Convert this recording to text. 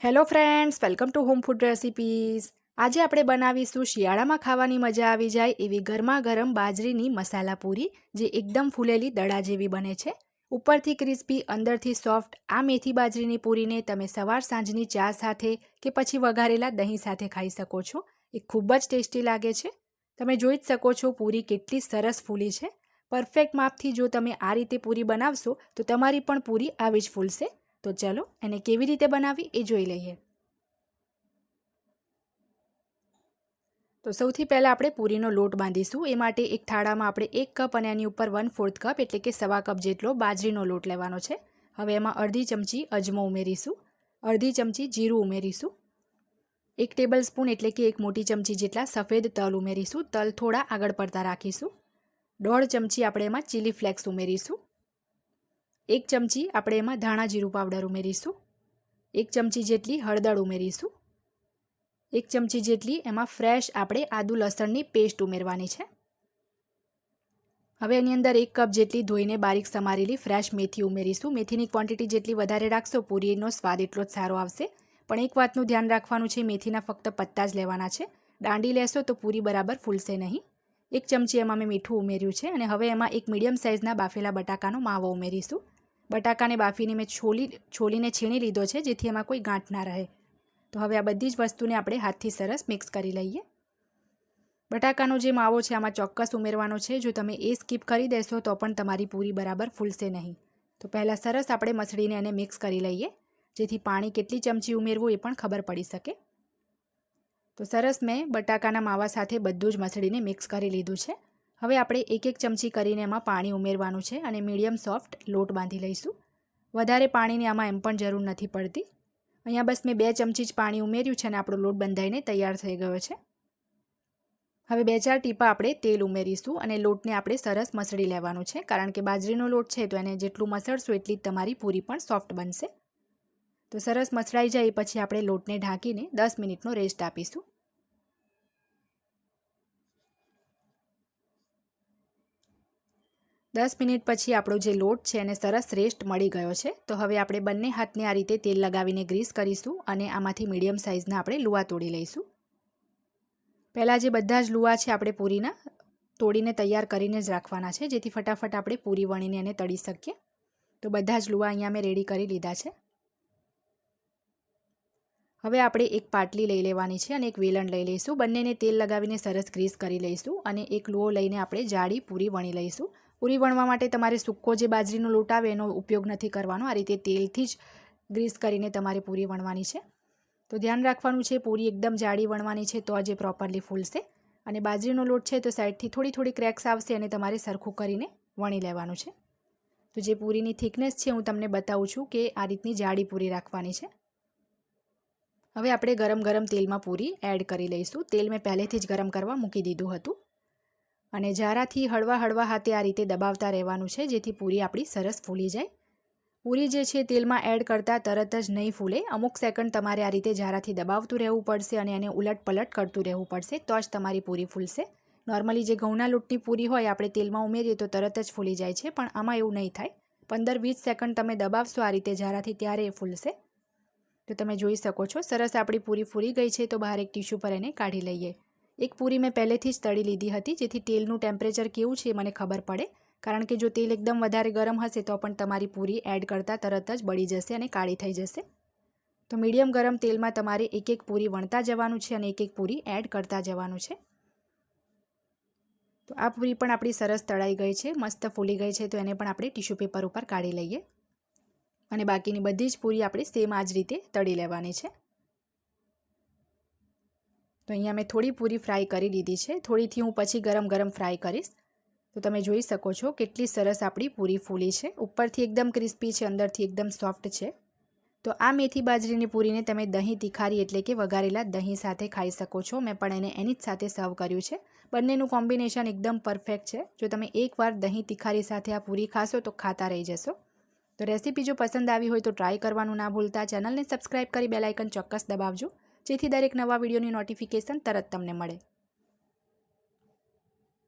Hello friends, welcome to home food recipes. આજે આપણે બનાવીશું શિયાળામાં ખાવાની મજા આવી જાય એવી ગરમા ગરમ બાજરીની મસાલા પૂરી, જે એકદમ ફૂલેલી દડા જેવી બને છે, ઉપરથી ક્રિસ્પી, અંદરથી સોફ્ટ। આ મેથી બાજરીની પૂરીને તમે સવાર સાંજની ચા સાથે કે પછી વઘારેલા દહીં સાથે ખાઈ શકો છો। એ ખૂબ જ ટેસ્ટી લાગે છે। તમે જોઈ જ શકો છો પૂરી કેટલી સરસ ફૂલી છે। પરફેક્ટ માપથી જો તમે આ રીતે પૂરી બનાવશો તો તમારી પણ પૂરી આવી જ ફૂલશે। તો ચલો એને કેવી રીતે બનાવી એ જોઈ લઈએ। તો સૌથી પહેલાં આપણે પૂરીનો લોટ બાંધીશું। એ માટે એક થાળામાં આપણે 1 કપ અને એની ઉપર 1/4 કપ એટલે કે સવા કપ જેટલો બાજરીનો લોટ લેવાનો છે। હવે એમાં અડધી ચમચી અજમો ઉમેરીશું, અડધી ચમચી જીરું ઉમેરીશું, 1 ટેબલ સ્પૂન એટલે કે 1 મોટી ચમચી જેટલા સફેદ તલ ઉમેરીશું। તલ થોડા આગળ પડતા રાખીશું। 1/2 ચમચી આપણે એમાં ચીલી ફ્લેક્સ ઉમેરીશું, 1 ચમચી આપણે એમાં ધાણા જીરું પાવડર ઉમેરીશું, 1 ચમચી જેટલી હળદર ઉમેરીશું, 1 ચમચી જેટલી એમાં ફ્રેશ આપણે આદુ લસણની પેસ્ટ ઉમેરવાની છે। હવે એની અંદર 1 કપ જેટલી ધોઈને બારીક સમારેલી ફ્રેશ મેથી ઉમેરીશું। મેથીની ક્વોન્ટિટી જેટલી વધારે રાખશો પૂરીનો સ્વાદ એટલો જ સારો આવશે। પણ એક વાતનું ધ્યાન રાખવાનું છે, મેથીના ફક્ત પત્તા જ લેવાના છે। દાંડી લેશો તો પૂરી બરાબર ફૂલશે નહીં। 1 ચમચી એમાં મેં મીઠું ઉમેર્યું છે અને હવે એમાં એક મીડિયમ સાઇઝના બાફેલા બટાકાનો માવો ઉમેરીશું। બટાકાને બાફીને મેં છોલીને છીણી લીધો છે, જેથી એમાં કોઈ ગાંઠ ના રહે। તો હવે આ બધી જ વસ્તુને આપણે હાથથી સરસ મિક્સ કરી લઈએ। બટાકાનો જે માવો છે આમાં ચોક્કસ ઉમેરવાનો છે। જો તમે એ સ્કીપ કરી દેશો તો પણ તમારી પૂરી બરાબર ફૂલશે નહીં। તો પહેલાં સરસ આપણે મસળીને એને મિક્સ કરી લઈએ, જેથી પાણી કેટલી ચમચી ઉમેરવું એ પણ ખબર પડી શકે। તો સરસ મેં બટાકાના માવા સાથે બધું જ મસળીને મિક્સ કરી લીધું છે। હવે આપણે 1-1 ચમચી કરીને એમાં પાણી ઉમેરવાનું છે અને મીડિયમ સોફ્ટ લોટ બાંધી લઈશું। વધારે પાણીની આમાં એમ પણ જરૂર નથી પડતી। અહીંયા બસ મેં 2 ચમચી જ પાણી ઉમેર્યું છે અને આપણો લોટ બંધાઈને તૈયાર થઈ ગયો છે। હવે 2-4 ટીપા આપણે તેલ ઉમેરીશું અને લોટને આપણે સરસ મસળી લેવાનું છે, કારણ કે બાજરીનો લોટ છે તો એને જેટલું મસળશું એટલી જ તમારી પૂરી પણ સોફ્ટ બનશે। તો સરસ મસળાઈ જાય પછી આપણે લોટને ઢાંકીને 10 મિનિટનો રેસ્ટ આપીશું। દસ મિનિટ પછી આપણો જે લોટ છે એને સરસ રેસ્ટ મળી ગયો છે। તો હવે આપણે બંને હાથને આ રીતે તેલ લગાવીને ગ્રીસ કરીશું અને આમાંથી મીડિયમ સાઇઝના આપણે લુઆ તોડી લઈશું। પહેલાં જે બધા જ લુઆ છે આપણે પૂરીના તોડીને તૈયાર કરીને જ રાખવાના છે, જેથી ફટાફટ આપણે પૂરી વણીને એને તળી શકીએ। તો બધા જ લુઆ અહીંયા મેં રેડી કરી લીધા છે। હવે આપણે એક પાટલી લઈ લેવાની છે અને એક વેલણ લઈ લઈશું। બંનેને તેલ લગાવીને સરસ ગ્રીસ કરી લઈશું અને એક લુઓ લઈને આપણે જાડી પૂરી વણી લઈશું। પૂરી વણવા માટે તમારે સૂકો જે બાજરીનો લોટ આવે એનો ઉપયોગ નથી કરવાનો, આ રીતે તેલથી જ ગ્રીસ કરીને તમારે પૂરી વણવાની છે। તો ધ્યાન રાખવાનું છે, પૂરી એકદમ જાડી વણવાની છે તો જ એ પ્રોપરલી ફૂલશે। અને બાજરીનો લોટ છે તો સાઈડથી થોડી ક્રેક્સ આવશે અને તમારે સરખું કરીને વણી લેવાનું છે। તો જે પૂરીની થિકનેસ છે હું તમને બતાવું છું કે આ રીતની જાડી પૂરી રાખવાની છે। હવે આપણે ગરમ તેલમાં પૂરી એડ કરી લઈશું। તેલ મેં પહેલેથી જ ગરમ કરવા મૂકી દીધું હતું અને જારાથી હળવા હાથે આ રીતે દબાવતા રહેવાનું છે, જેથી પૂરી આપણી સરસ ફૂલી જાય। પૂરી જે છે તેલમાં એડ કરતાં તરત જ નહીં ફૂલે, અમુક સેકન્ડ તમારે આ રીતે જારાથી દબાવતું રહેવું પડશે અને એને ઉલટ પલટ કરતું રહેવું પડશે, તો જ તમારી પૂરી ફૂલશે। નોર્મલી જે ઘઉંના લોટની પૂરી હોય આપણે તેલમાં ઉમેરીએ તો તરત જ ફૂલી જાય છે, પણ આમાં એવું નહીં થાય। 15-20 સેકન્ડ તમે દબાવશો આ રીતે જારાથી ત્યારે એ ફૂલશે। તો તમે જોઈ શકો છો સરસ આપણી પૂરી ફૂલી ગઈ છે। તો બહાર એક ટીશ્યુ પર એને કાઢી લઈએ। એક પૂરી મેં પહેલેથી જ તળી લીધી હતી, જેથી તેલનું ટેમ્પરેચર કેવું છે મને ખબર પડે, કારણ કે જો તેલ એકદમ વધારે ગરમ હશે તો પણ તમારી પૂરી એડ કરતાં તરત જ બળી જશે અને કાળી થઈ જશે। તો મીડિયમ ગરમ તેલમાં તમારે એક પૂરી વણતા જવાનું છે અને એક પૂરી એડ કરતા જવાનું છે। તો આ પૂરી પણ આપણી સરસ તળાઈ ગઈ છે, મસ્ત ફૂલી ગઈ છે। તો એને પણ આપણે ટીશ્યુ પેપર ઉપર કાઢી લઈએ અને બાકીની બધી જ પૂરી આપણે સેમ આ જ રીતે તળી લેવાની છે। તો અહીંયા મેં થોડી પૂરી ફ્રાય કરી લીધી છે, થોડીથી હું પછી ગરમ ફ્રાય કરીશ। તો તમે જોઈ શકો છો કેટલી સરસ આપણી પૂરી ફૂલી છે, ઉપરથી એકદમ ક્રિસ્પી છે, અંદરથી એકદમ સોફ્ટ છે। તો આ મેથી બાજરીની પૂરીને તમે દહીં તિખારી એટલે કે વઘારેલા દહીં સાથે ખાઈ શકો છો। મેં પણ એને એની જ સાથે સર્વ કર્યું છે। બંનેનું કોમ્બિનેશન એકદમ પરફેક્ટ છે। જો તમે એકવાર દહીં તિખારી સાથે આ પૂરી ખાશો તો ખાતા રહી જશો। તો રેસીપી જો પસંદ આવી હોય તો ટ્રાય કરવાનું ના ભૂલતા। ચેનલને સબસ્ક્રાઇબ કરી બેલ આઇકન ચોક્કસ દબાવજો, જેથી દરેક નવા વિડીયોની નોટિફિકેશન તરત તમને મળે।